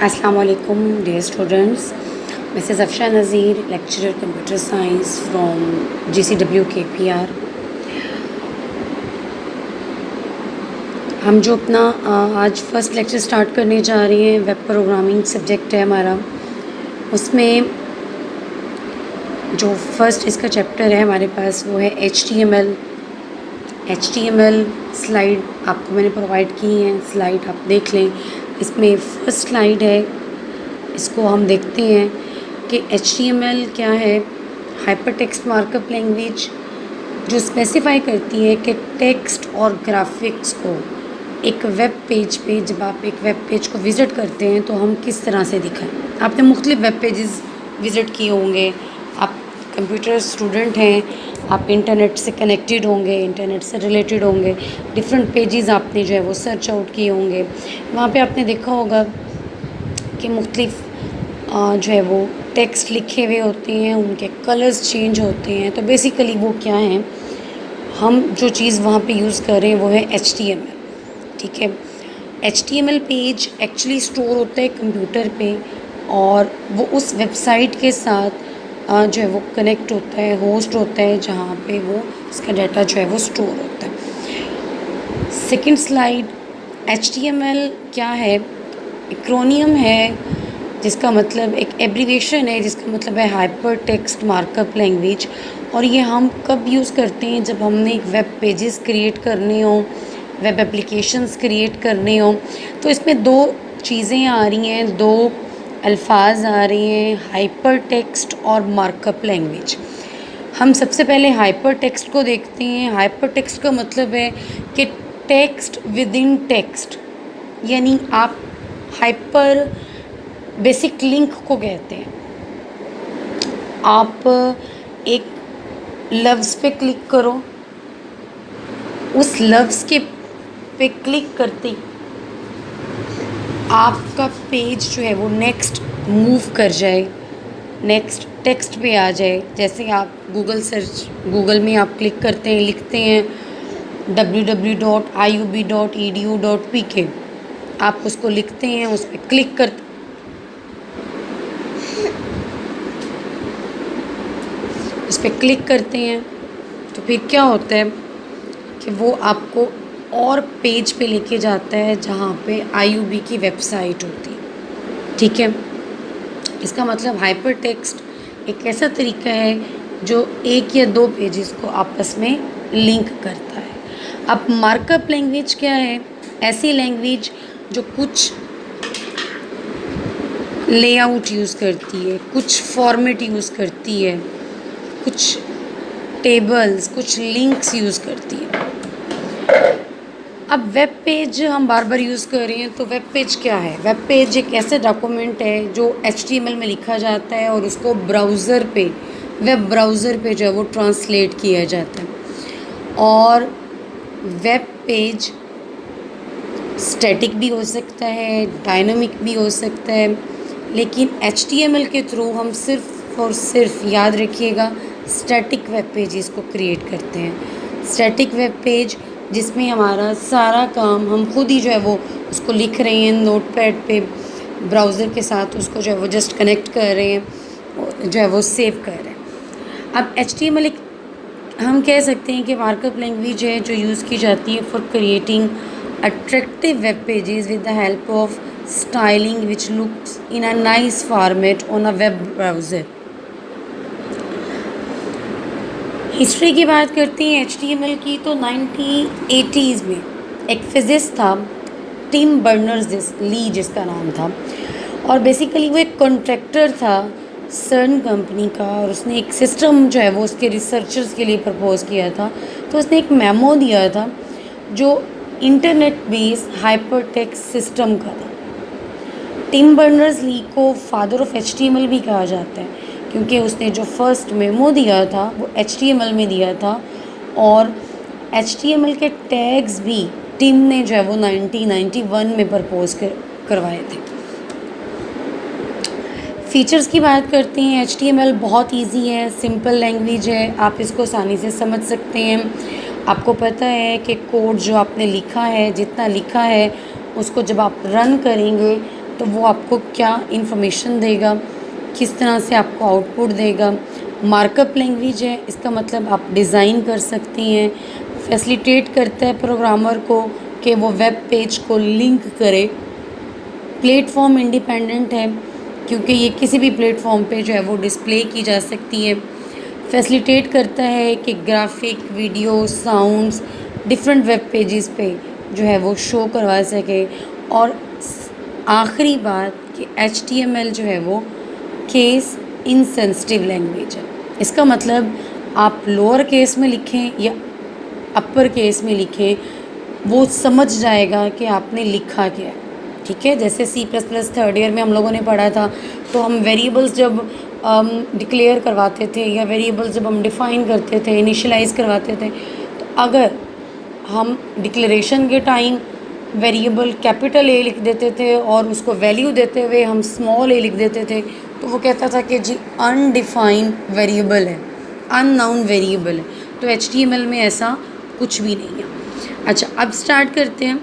अस्सलाम वालेकुम dear students, Mrs Afsha Nazeer, lecturer computer science from GCW KPR। हम जो अपना आज फर्स्ट लेक्चर स्टार्ट करने जा रहे हैं, वेब प्रोग्रामिंग सब्जेक्ट है हमारा। उसमें जो फर्स्ट इसका चैप्टर है हमारे पास वो है HTML। स्लाइड आपको मैंने प्रोवाइड की हैं, स्लाइड आप देख लें। इसमें फर्स्ट स्लाइड है, इसको हम देखते हैं कि HTML क्या है। हाइपर टेक्स्ट मार्कअप लैंग्वेज जो स्पेसिफाई करती है कि टेक्स्ट और ग्राफिक्स को एक वेब पेज पे, जब आप एक वेब पेज को विज़िट करते हैं तो हम किस तरह से दिखाएं। आपने मुख्तलिफ वेब पेजेस विज़िट किए होंगे, आप कंप्यूटर स्टूडेंट हैं, आप इंटरनेट से कनेक्टेड होंगे, इंटरनेट से रिलेटेड होंगे, डिफरेंट पेजेस आपने जो है वो सर्च आउट किए होंगे। वहाँ पे आपने देखा होगा कि मुख्तलिफ जो है वो टेक्स्ट लिखे हुए होते हैं, उनके कलर्स चेंज होते हैं। तो बेसिकली वो क्या हैं, हम जो चीज़ वहाँ पे यूज़ कर रहे हैं वो है HTML। ठीक है, HTML पेज एक्चुअली स्टोर होता है कंप्यूटर पे और वो उस वेबसाइट के साथ जो है वो कनेक्ट होता है, होस्ट होता है, जहाँ पे वो उसका डाटा जो है वो स्टोर होता है। सेकंड स्लाइड, HTML क्या है, एक्रोनियम है, जिसका मतलब एक एब्रीविएशन है, जिसका मतलब है हाइपर टेक्स्ट मार्कअप लैंग्वेज। और ये हम कब यूज़ करते हैं, जब हमने एक वेब पेजेस क्रिएट करने हों, वेब एप्लीकेशंस क्रिएट करने हों। तो इसमें दो चीज़ें आ रही हैं, दो अल्फाज आ रहे हैं, हाइपर टेक्स्ट और मार्कअप लैंग्वेज। हम सबसे पहले हाइपर टेक्स्ट को देखते हैं। हाइपर टेक्स्ट का मतलब है कि टेक्स्ट विद इन टेक्स्ट, यानी आप हाइपर बेसिक लिंक को कहते हैं। आप एक लफ्ज़ पे क्लिक करो, उस लफ्ज़ के पे क्लिक करते आपका पेज जो है वो नेक्स्ट मूव कर जाए, नेक्स्ट टेक्स्ट पे आ जाए। जैसे आप गूगल में आप क्लिक करते हैं, लिखते हैं www.iub.edu.pk, आप उसको लिखते हैं, उस पर क्लिक करते, उस पर क्लिक करते हैं तो फिर क्या होता है कि वो आपको और पेज पे लेके जाता है जहाँ पे IUB की वेबसाइट होती है। ठीक है, इसका मतलब हाइपर टेक्स्ट एक ऐसा तरीका है जो एक या दो पेजेस को आपस में लिंक करता है। अब मार्कअप लैंग्वेज क्या है, ऐसी लैंग्वेज जो कुछ लेआउट यूज़ करती है, कुछ फॉर्मेट यूज़ करती है, कुछ टेबल्स, कुछ लिंक्स यूज़ करती है। अब वेब पेज हम बार बार यूज़ कर रहे हैं, तो वेब पेज क्या है। वेब पेज एक ऐसा डॉक्यूमेंट है जो HTML में लिखा जाता है और उसको ब्राउज़र पे, वेब ब्राउज़र पे जो है वो ट्रांसलेट किया जाता है। और वेब पेज स्टैटिक भी हो सकता है, डायनामिक भी हो सकता है, लेकिन HTML के थ्रू हम सिर्फ और सिर्फ, याद रखिएगा, स्टैटिक वेब पेजेस को क्रिएट करते हैं। स्टैटिक वेब पेज जिसमें हमारा सारा काम हम खुद ही जो है वो उसको लिख रहे हैं नोटपैड पे, ब्राउज़र के साथ उसको जो है वो जस्ट कनेक्ट कर रहे हैं, जो है वो सेव कर रहे हैं। अब HTML एक हम कह सकते हैं कि मार्कअप लैंग्वेज है जो यूज़ की जाती है for creating attractive web pages with the help of styling which looks in a nice format on a web browser. History की बात करते हैं HTML की, तो 1980s में एक फिजिस्ट था, टिम बर्नर्स-ली जिसका नाम था, और बेसिकली वो एक कॉन्ट्रैक्टर था सर्न कंपनी का, और उसने एक सिस्टम जो है वो उसके रिसर्चर्स के लिए प्रपोज़ किया था। तो उसने एक मेमो दिया था जो internet based hyper text system का था। टिम बर्नर्स-ली को फादर ऑफ HTML भी कहा जाता है, क्योंकि उसने जो फर्स्ट मेमो दिया था वो HTML में दिया था, और HTML के टैग्स भी टिम ने जो है वो 1991 में प्रपोज करवाए थे। फ़ीचर्स की बात करते हैं, HTML बहुत इजी है, सिंपल लैंग्वेज है, आप इसको आसानी से समझ सकते हैं। आपको पता है कि कोड जो आपने लिखा है, जितना लिखा है, उसको जब आप रन करेंगे तो वो आपको क्या इन्फॉर्मेशन देगा, किस तरह से आपको आउटपुट देगा। मार्कअप लैंग्वेज है, इसका मतलब आप डिज़ाइन कर सकती हैं। फैसिलिटेट करता है प्रोग्रामर को कि वो वेब पेज को लिंक करे। प्लेटफॉर्म इंडिपेंडेंट है क्योंकि ये किसी भी प्लेटफॉर्म पे जो है वो डिस्प्ले की जा सकती है। फैसिलिटेट करता है कि graphic, video, sounds different web pages पे जो है वो शो करवा सके। और आखिरी बात कि HTML जो है वो केस इनसेंसिटिव लैंग्वेज है। इसका मतलब आप लोअर केस में लिखें या अपर केस में लिखें, वो समझ जाएगा कि आपने लिखा क्या है। ठीक है, जैसे C++ थर्ड ईयर में हम लोगों ने पढ़ा था, तो हम वेरिएबल्स जब डिक्लेयर करवाते थे या वेरिएबल्स जब हम डिफ़ाइन करते थे, इनिशियलाइज करवाते थे, तो अगर हम डिक्लेरेशन के टाइम वेरिएबल कैपिटल A लिख देते थे और उसको वैल्यू देते हुए हम स्मॉल a लिख देते थे, तो वो कहता था कि जी अनडिफाइंड वेरिएबल है, अननाउन वेरिएबल है। तो HTML में ऐसा कुछ भी नहीं है। अच्छा, अब स्टार्ट करते हैं।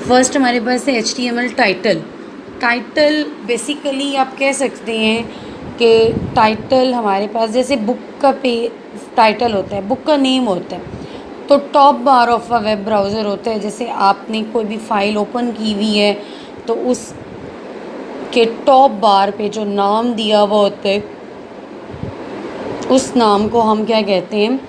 फर्स्ट हमारे पास है HTML टाइटल। टाइटल बेसिकली आप कह सकते हैं कि टाइटल हमारे पास जैसे बुक का टाइटल होता है, बुक का नेम होता है, तो top bar of a web browser होता है। जैसे आपने कोई भी फाइल ओपन की हुई है तो उस के टॉप बार पे जो नाम दिया हुआ होता है, उस नाम को हम क्या कहते हैं,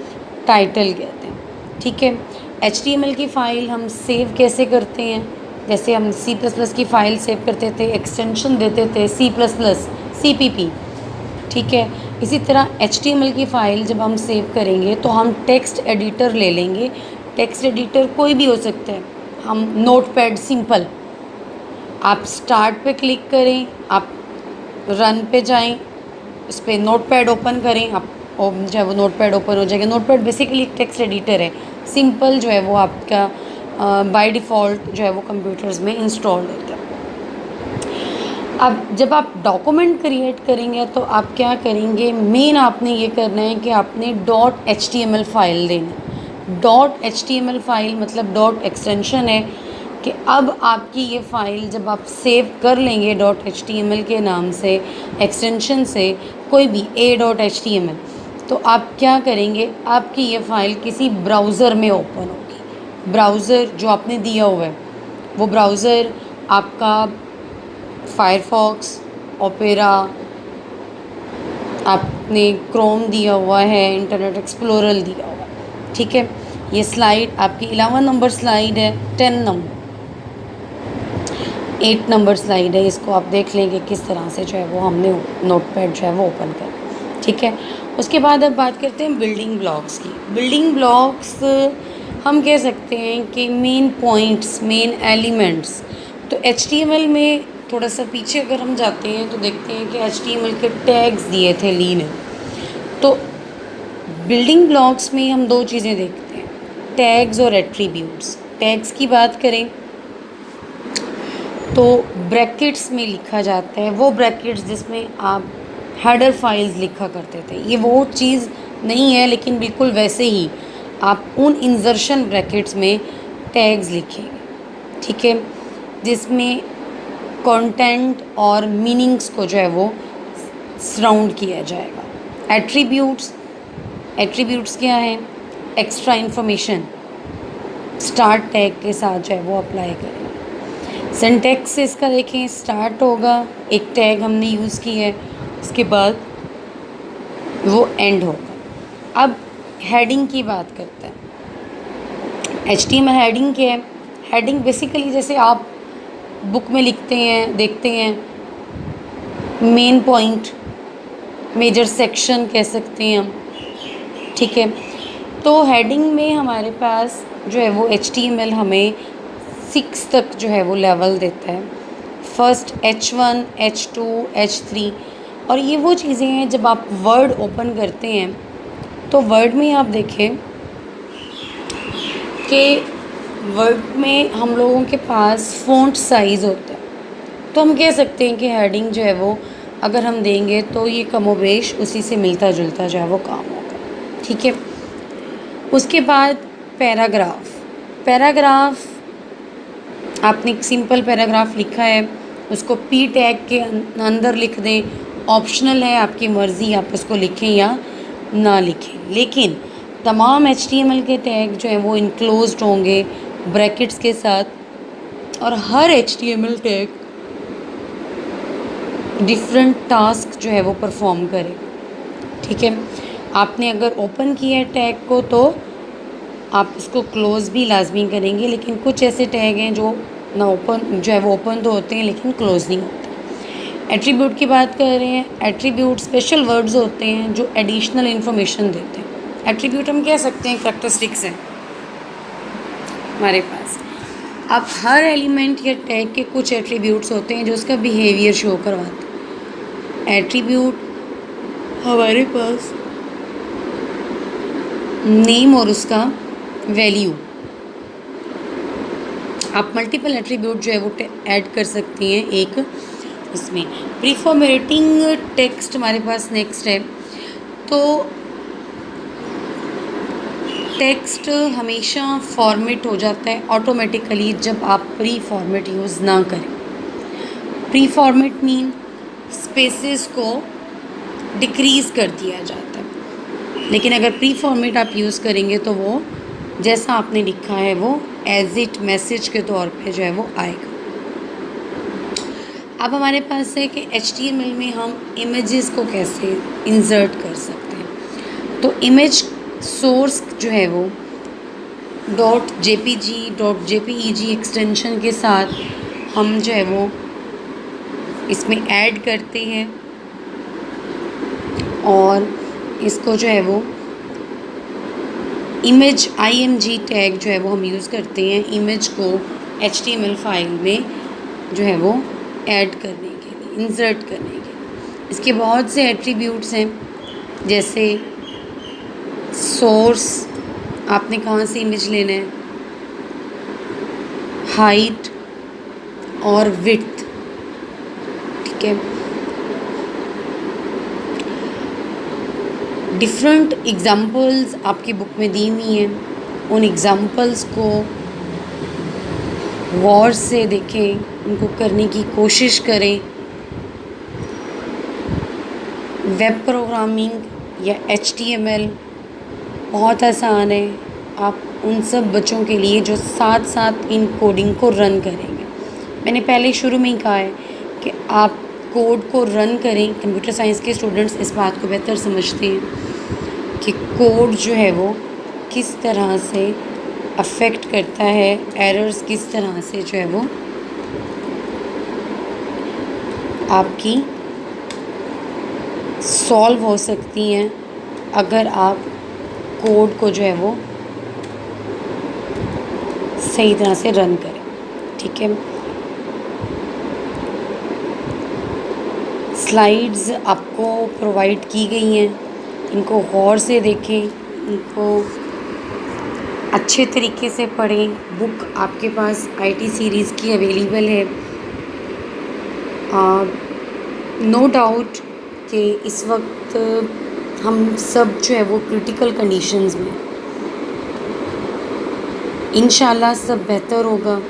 टाइटल कहते हैं। ठीक है, HTML की फ़ाइल हम सेव कैसे करते हैं, जैसे हम C++ की फ़ाइल सेव करते थे, एक्सटेंशन देते थे C++, CPP। ठीक है, इसी तरह HTML की फ़ाइल जब हम सेव करेंगे तो हम टेक्स्ट एडिटर ले लेंगे। टेक्स्ट एडिटर कोई भी हो सकता है, हम नोटपैड सिंपल, आप स्टार्ट पे क्लिक करें, आप रन पे जाएं, उस पर नोटपैड ओपन करें, आप जो है वो नोटपैड ओपन हो जाएगा। नोटपैड बेसिकली एक टेक्स्ट एडिटर है, सिंपल जो है वो आपका बाय डिफ़ॉल्ट जो है वो कंप्यूटर्स में इंस्टॉल होता है। अब जब आप डॉक्यूमेंट क्रिएट करेंगे तो आप क्या करेंगे, मेन आपने ये करना है कि आपने .html फ़ाइल देनी। .html फ़ाइल मतलब डॉट एक्सटेंशन है कि अब आपकी ये फ़ाइल जब आप सेव कर लेंगे .html के नाम से, एक्सटेंशन से, कोई भी a.html, तो आप क्या करेंगे, आपकी ये फ़ाइल किसी ब्राउज़र में ओपन होगी। ब्राउज़र जो आपने दिया हुआ है वो ब्राउज़र आपका फायरफॉक्स, ओपेरा, आपने क्रोम दिया हुआ है, इंटरनेट एक्सप्लोरर दिया हुआ है। ठीक है, ये स्लाइड आपकी 11 नंबर स्लाइड है, 10 नंबर 8 नंबर स्लाइड है। इसको आप देख लेंगे किस तरह से जो है वो हमने नोटपैड जो है वो ओपन कर। ठीक है, उसके बाद अब बात करते हैं बिल्डिंग ब्लॉक्स की। बिल्डिंग ब्लॉक्स हम कह सकते हैं कि मेन पॉइंट्स, मेन एलिमेंट्स। तो HTML में थोड़ा सा पीछे अगर हम जाते हैं तो देखते हैं कि HTML के टैग्स दिए थे ली ने। तो बिल्डिंग ब्लॉक्स में हम दो चीज़ें देखते हैं, टैग्स और एट्रीब्यूट्स। टैग्स की बात करें तो ब्रैकेट्स में लिखा जाता है, वो ब्रैकेट्स जिसमें आप हेडर फाइल्स लिखा करते थे। ये वो चीज़ नहीं है, लेकिन बिल्कुल वैसे ही आप उन इंसर्शन ब्रैकेट्स में टैग्स लिखेंगे। ठीक है, जिसमें कंटेंट और मीनिंग्स को जो है वो सराउंड किया जाएगा। एट्रीब्यूट्स क्या है, एक्स्ट्रा इन्फॉर्मेशन स्टार्ट टैग के साथ जो है वो अप्लाई करें। सिंटैक्स से इसका देखें, स्टार्ट होगा, एक टैग हमने यूज़ की है, उसके बाद वो एंड होगा। अब हेडिंग की बात करते हैं। HTML हेडिंग क्या है, हेडिंग बेसिकली जैसे आप बुक में लिखते हैं, देखते हैं, मेन पॉइंट, मेजर सेक्शन कह सकते हैं हम। ठीक है, तो हेडिंग में हमारे पास जो है वो HTML हमें 6 तक जो है वो लेवल देता है। First H1, H2, H3। और ये वो चीज़ें हैं जब आप वर्ड ओपन करते हैं तो वर्ड में आप देखें कि वर्ड में हम लोगों के पास फ़ॉन्ट साइज़ होता है, तो हम कह सकते हैं कि हेडिंग जो है वो अगर हम देंगे तो ये कमोबेश उसी से मिलता जुलता जो है वो काम होगा। ठीक है, उसके बाद पैराग्राफ। आपने एक सिंपल पैराग्राफ लिखा है, उसको पी टैग के अंदर लिख दें, ऑप्शनल है, आपकी मर्ज़ी, आप उसको लिखें या ना लिखें। लेकिन तमाम HTML के टैग जो हैं वो इनक्लोज्ड होंगे ब्रैकेट्स के साथ, और हर HTML टैग डिफरेंट टास्क जो है वो परफॉर्म करे। ठीक है, आपने अगर ओपन किया है टैग को तो आप उसको क्लोज़ भी लाजमी करेंगे, लेकिन कुछ ऐसे टैग हैं जो ना ओपन जो है वो ओपन तो होते हैं लेकिन क्लोज़ नहीं होते। एट्रीब्यूट की बात कर रहे हैं। एट्रीब्यूट स्पेशल वर्ड्स होते हैं जो एडिशनल इन्फॉर्मेशन देते हैं। एट्रीब्यूट हम कह सकते हैं करैक्टरिस्टिक्स हैं हमारे पास। अब हर एलिमेंट या टैग के कुछ एट्रीब्यूट्स होते हैं जो उसका बिहेवियर शो करवाते हैं। एट्रीब्यूट हमारे पास नेम और उसका वैल्यू, आप मल्टीपल एट्रीब्यूट जो है वो ऐड कर सकते हैं एक इसमें। प्रीफॉर्मेटिंग टेक्स्ट हमारे पास नेक्स्ट है। तो टेक्स्ट हमेशा फॉर्मेट हो जाता है ऑटोमेटिकली जब आप प्री फॉर्मेट यूज़ ना करें। प्री फॉर्मेट मीन स्पेसेस को डिक्रीज़ कर दिया जाता है, लेकिन अगर प्री फॉर्मेट आप यूज़ करेंगे तो वो जैसा आपने लिखा है वो एज इट मैसेज के तौर पे जो है वो आएगा। अब हमारे पास है कि HTML में हम इमेजेस को कैसे इंसर्ट कर सकते हैं। तो इमेज सोर्स जो है वो .jpg .jpeg एक्सटेंशन के साथ हम जो है वो इसमें ऐड करते हैं, और इसको जो है वो इमेज img टैग जो है वो हम यूज़ करते हैं इमेज को HTML फाइल में जो है वो ऐड करने के लिए, इंसर्ट करने के लिए। इसके बहुत से एट्रीब्यूट्स हैं, जैसे सोर्स, आपने कहाँ से इमेज लेना है, हाइट और विड्थ। ठीक है, डिफरेंट एग्ज़ाम्पल्स आपकी बुक में दी हुई हैं। उन एग्ज़ाम्पल्स को गौर से देखें, उनको करने की कोशिश करें। वेब प्रोग्रामिंग या HTML बहुत आसान है। आप उन सब बच्चों के लिए जो साथ साथ इन कोडिंग को रन करेंगे, मैंने पहले शुरू में ही कहा है कि आप कोड को रन करें। कंप्यूटर साइंस के स्टूडेंट्स इस बात को बेहतर समझते हैं कि कोड जो है वो किस तरह से अफेक्ट करता है, एरर्स किस तरह से जो है वो आपकी सॉल्व हो सकती हैं अगर आप कोड को जो है वो सही तरह से रन करें। ठीक है, स्लाइड्स आपको प्रोवाइड की गई हैं, इनको गौर से देखें, इनको अच्छे तरीके से पढ़ें। बुक आपके पास IT सीरीज़ की अवेलेबल है। नो डाउट कि इस वक्त हम सब जो है वो क्रिटिकल कंडीशंस में, इंशाल्लाह सब बेहतर होगा,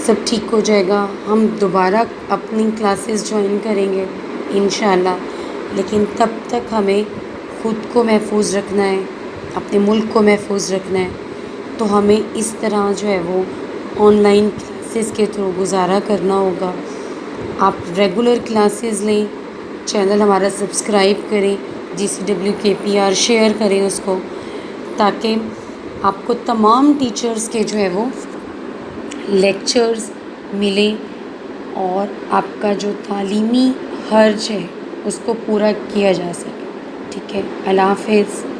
सब ठीक हो जाएगा। हम दोबारा अपनी क्लासेस ज्वाइन करेंगे इंशाल्लाह, लेकिन तब तक हमें ख़ुद को महफूज रखना है, अपने मुल्क को महफूज रखना है। तो हमें इस तरह जो है वो ऑनलाइन क्लासेस के थ्रू गुजारा करना होगा। आप रेगुलर क्लासेस लें, चैनल हमारा सब्सक्राइब करें, GCWKPR शेयर करें उसको, ताकि आपको तमाम टीचर्स के जो है वो लेक्चर्स मिलें और आपका जो तालीमी खर्च है उसको पूरा किया जा सके। ठीक है, अल्लाह हाफ़िज़।